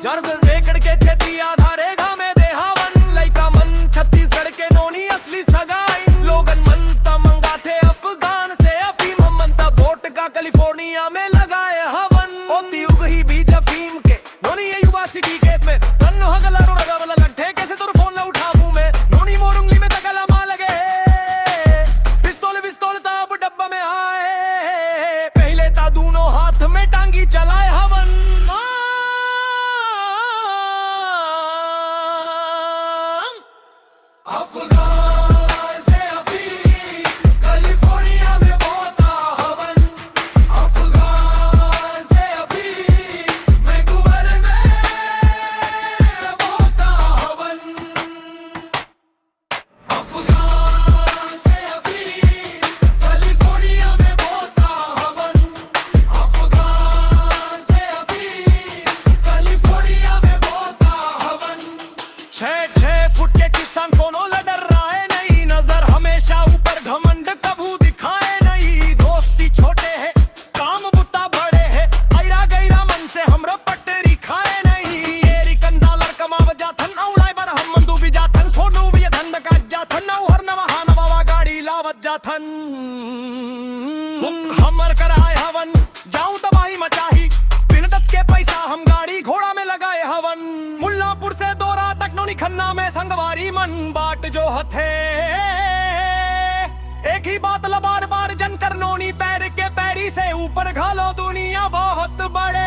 कर्ज रेकड़ के खेती आधारे घामे दे हवन लइका मन छत्तीसगढ़ के नोनी असली सगाई लोगन मनता मंगाथे अफगान से अफीम हम मनता वोट का कैलिफोर्निया में लगाए हवन ओती उगही बीज अफीम के नोनी ये युवा सिटी गेट में तन्नो हगलारो रगा वाला लट्ठे कैसे तोर फोन ला उठाऊं मैं नोनी मोर उंगली में तकला मा लगे पिस्तौल पिस्तौल ताब डब्बा में आए पहले ता दोनों हाथ में टांगी चलाए हवन अफगान से अफीम कैलिफोर्निया में बोता हवन अफगान से अफीम वैंकूवर में बोता हवन अफगान से अफीम कैलिफोर्निया में बोता हवन अफगान से अफीम कैलिफोर्निया में बोता हवन 6 फुट के किसान कोनो लडर रहा है नहीं नजर हमेशा ऊपर घमंड कभू दिखाए नहीं दोस्ती छोटे है काम बुता बड़े है ऐरा गैरा मन से हमरा पटरी खाए नहीं येरी कंदा लड़कमा बजाथन औलाय बर हम मंदू भी जाथन छोडू भी धंध का जाथन औ हर नवा नवा गाड़ी लावत जाथन हमर कराए हवन जाऊं तबाही मचाही बिन दत के पैसा हम गाड़ी घोड़ा में लगाए हवन मुल्लापुर से दोरा तक नोनी खन्ना में संगवारी मन बाट जो हथे एक ही बात ला बार बार जन कर नोनी पैर के पैरी से ऊपर घालो दुनिया बहुत बड़े